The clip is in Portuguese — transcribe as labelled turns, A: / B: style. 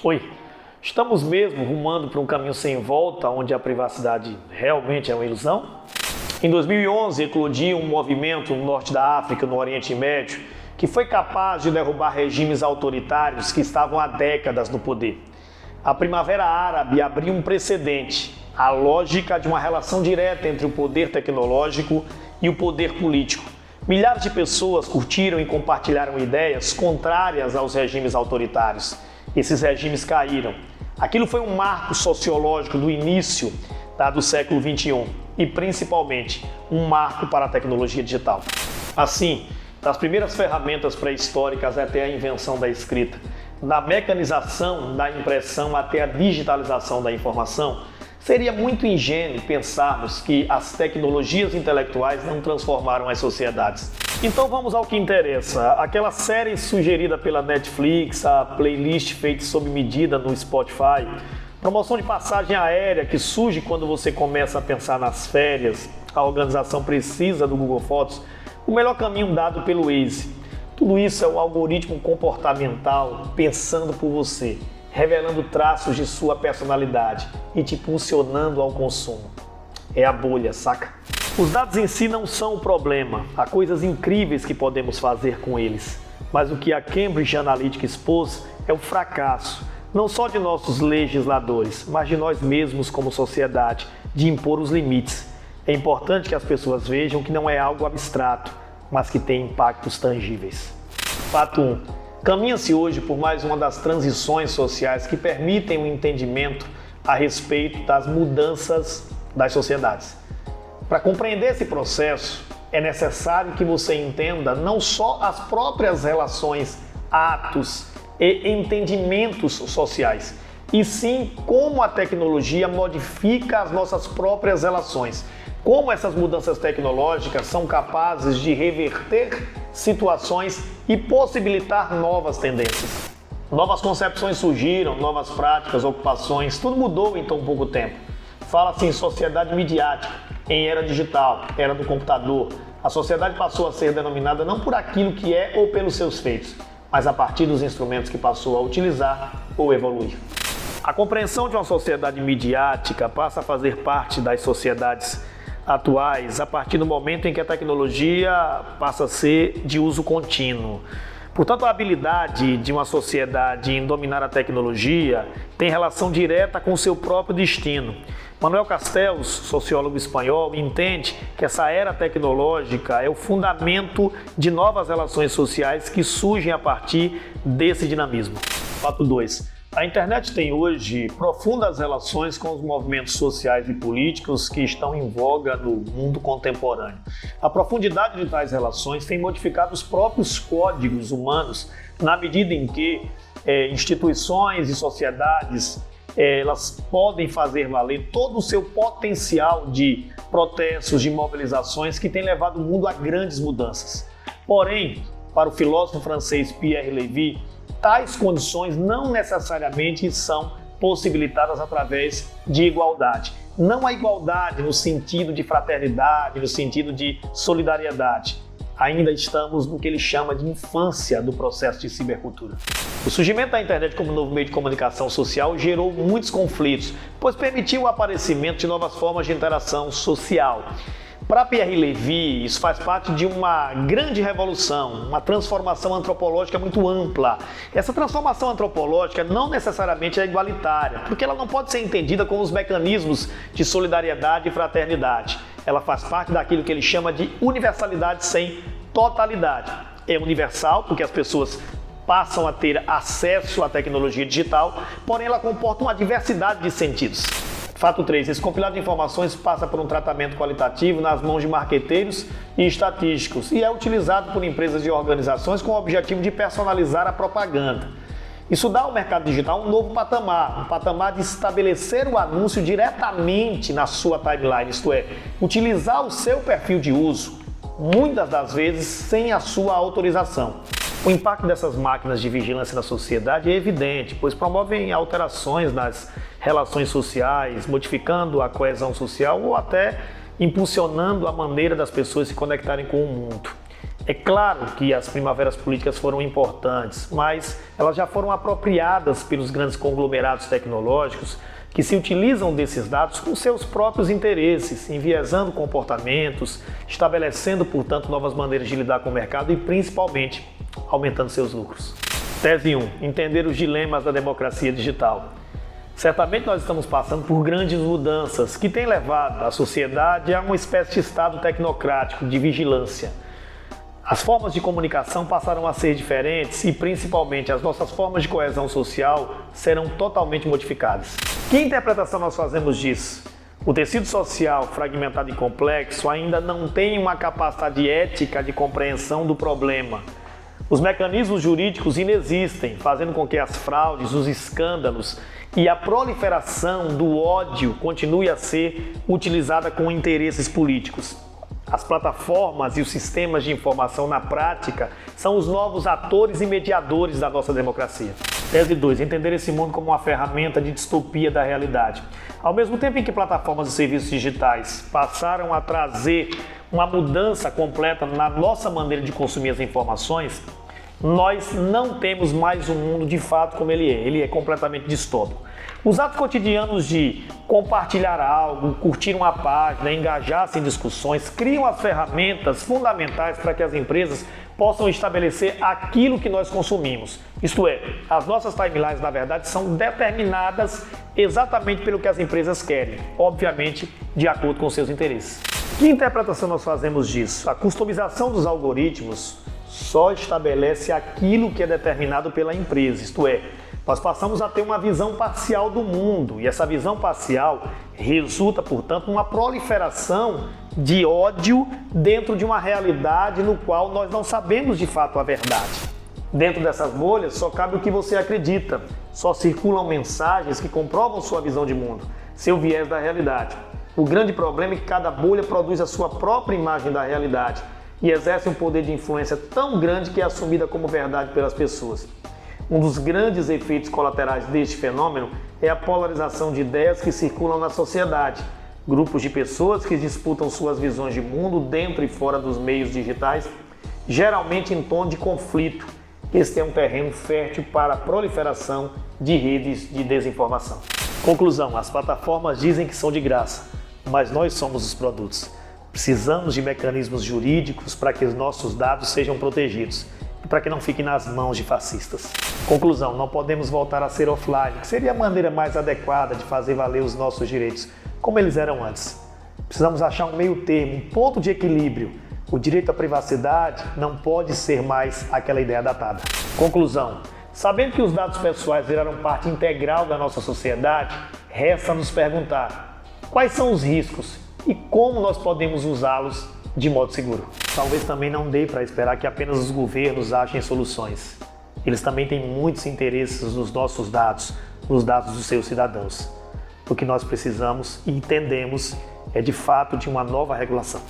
A: Oi, estamos mesmo rumando para um caminho sem volta, onde a privacidade realmente é uma ilusão? Em 2011, eclodiu um movimento no norte da África, no Oriente Médio, que foi capaz de derrubar regimes autoritários que estavam há décadas no poder. A Primavera Árabe abriu um precedente, a lógica de uma relação direta entre o poder tecnológico e o poder político. Milhares de pessoas curtiram e compartilharam ideias contrárias aos regimes autoritários. Esses regimes caíram. Aquilo foi um marco sociológico do início do século XXI e, principalmente, um marco para a tecnologia digital. Assim, das primeiras ferramentas pré-históricas até a invenção da escrita, da mecanização da impressão até a digitalização da informação, seria muito ingênuo pensarmos que as tecnologias intelectuais não transformaram as sociedades. Então vamos ao que interessa. Aquela série sugerida pela Netflix, a playlist feita sob medida no Spotify, promoção de passagem aérea que surge quando você começa a pensar nas férias, a organização precisa do Google Fotos, o melhor caminho dado pelo Waze. Tudo isso é um algoritmo comportamental pensando por você, revelando traços de sua personalidade e te impulsionando ao consumo. É a bolha, saca? Os dados em si não são o problema, há coisas incríveis que podemos fazer com eles. Mas o que a Cambridge Analytica expôs é o fracasso, não só de nossos legisladores, mas de nós mesmos como sociedade, de impor os limites. É importante que as pessoas vejam que não é algo abstrato, mas que tem impactos tangíveis. Fato 1. Caminha-se hoje por mais uma das transições sociais que permitem um entendimento a respeito das mudanças das sociedades. Para compreender esse processo, é necessário que você entenda não só as próprias relações, atos e entendimentos sociais, e sim como a tecnologia modifica as nossas próprias relações, como essas mudanças tecnológicas são capazes de reverter situações e possibilitar novas tendências. Novas concepções surgiram, novas práticas, ocupações, tudo mudou em tão pouco tempo. Fala-se em sociedade midiática, em era digital, era do computador. A sociedade passou a ser denominada não por aquilo que é ou pelos seus feitos, mas a partir dos instrumentos que passou a utilizar ou evoluir. A compreensão de uma sociedade midiática passa a fazer parte das sociedades atuais a partir do momento em que a tecnologia passa a ser de uso contínuo. Portanto, a habilidade de uma sociedade em dominar a tecnologia tem relação direta com o seu próprio destino. Manuel Castells, sociólogo espanhol, entende que essa era tecnológica é o fundamento de novas relações sociais que surgem a partir desse dinamismo. Fato 2. A internet tem hoje profundas relações com os movimentos sociais e políticos que estão em voga no mundo contemporâneo. A profundidade de tais relações tem modificado os próprios códigos humanos na medida em que instituições e sociedades elas podem fazer valer todo o seu potencial de protestos, de mobilizações que tem levado o mundo a grandes mudanças. Porém, para o filósofo francês Pierre Levy, tais condições não necessariamente são possibilitadas através de igualdade. Não a igualdade no sentido de fraternidade, no sentido de solidariedade. Ainda estamos no que ele chama de infância do processo de cibercultura. O surgimento da internet como novo meio de comunicação social gerou muitos conflitos, pois permitiu o aparecimento de novas formas de interação social. Para Pierre Levy, isso faz parte de uma grande revolução, uma transformação antropológica muito ampla. Essa transformação antropológica não necessariamente é igualitária, porque ela não pode ser entendida como os mecanismos de solidariedade e fraternidade. Ela faz parte daquilo que ele chama de universalidade sem totalidade. É universal porque as pessoas passam a ter acesso à tecnologia digital, porém ela comporta uma diversidade de sentidos. Fato 3. Esse compilado de informações passa por um tratamento qualitativo nas mãos de marqueteiros e estatísticos e é utilizado por empresas e organizações com o objetivo de personalizar a propaganda. Isso dá ao mercado digital um novo patamar, um patamar de estabelecer o anúncio diretamente na sua timeline, isto é, utilizar o seu perfil de uso, muitas das vezes sem a sua autorização. O impacto dessas máquinas de vigilância na sociedade é evidente, pois promovem alterações nas relações sociais, modificando a coesão social ou até impulsionando a maneira das pessoas se conectarem com o mundo. É claro que as primaveras políticas foram importantes, mas elas já foram apropriadas pelos grandes conglomerados tecnológicos que se utilizam desses dados com seus próprios interesses, enviesando comportamentos, estabelecendo, portanto, novas maneiras de lidar com o mercado e, principalmente, aumentando seus lucros. Tese 1. Entender os dilemas da democracia digital. Certamente nós estamos passando por grandes mudanças que têm levado a sociedade a uma espécie de estado tecnocrático de vigilância. As formas de comunicação passaram a ser diferentes e, principalmente, as nossas formas de coesão social serão totalmente modificadas. Que interpretação nós fazemos disso? O tecido social, fragmentado e complexo, ainda não tem uma capacidade ética de compreensão do problema. Os mecanismos jurídicos inexistem, fazendo com que as fraudes, os escândalos e a proliferação do ódio continue a ser utilizada com interesses políticos. As plataformas e os sistemas de informação na prática são os novos atores e mediadores da nossa democracia. Tese 2. Entender esse mundo como uma ferramenta de distopia da realidade. Ao mesmo tempo em que plataformas e serviços digitais passaram a trazer uma mudança completa na nossa maneira de consumir as informações, nós não temos mais um mundo de fato como ele é completamente distópico. Os atos cotidianos de compartilhar algo, curtir uma página, engajar-se em discussões, criam as ferramentas fundamentais para que as empresas possam estabelecer aquilo que nós consumimos. Isto é, as nossas timelines, na verdade, são determinadas exatamente pelo que as empresas querem, obviamente, de acordo com seus interesses. Que interpretação nós fazemos disso? A customização dos algoritmos só estabelece aquilo que é determinado pela empresa, isto é, nós passamos a ter uma visão parcial do mundo e essa visão parcial resulta, portanto, numa proliferação de ódio dentro de uma realidade no qual nós não sabemos de fato a verdade. Dentro dessas bolhas só cabe o que você acredita, só circulam mensagens que comprovam sua visão de mundo, seu viés da realidade. O grande problema é que cada bolha produz a sua própria imagem da realidade e exerce um poder de influência tão grande que é assumida como verdade pelas pessoas. Um dos grandes efeitos colaterais deste fenômeno é a polarização de ideias que circulam na sociedade. Grupos de pessoas que disputam suas visões de mundo dentro e fora dos meios digitais, geralmente em tom de conflito. Este é um terreno fértil para a proliferação de redes de desinformação. Conclusão: as plataformas dizem que são de graça, mas nós somos os produtos. Precisamos de mecanismos jurídicos para que os nossos dados sejam protegidos e para que não fiquem nas mãos de fascistas. Conclusão: não podemos voltar a ser offline, que seria a maneira mais adequada de fazer valer os nossos direitos, como eles eram antes. Precisamos achar um meio termo, um ponto de equilíbrio. O direito à privacidade não pode ser mais aquela ideia datada. Conclusão: sabendo que os dados pessoais viraram parte integral da nossa sociedade, resta nos perguntar quais são os riscos e como nós podemos usá-los de modo seguro. Talvez também não dê para esperar que apenas os governos achem soluções. Eles também têm muitos interesses nos nossos dados, nos dados dos seus cidadãos. O que nós precisamos e entendemos é de fato de uma nova regulação.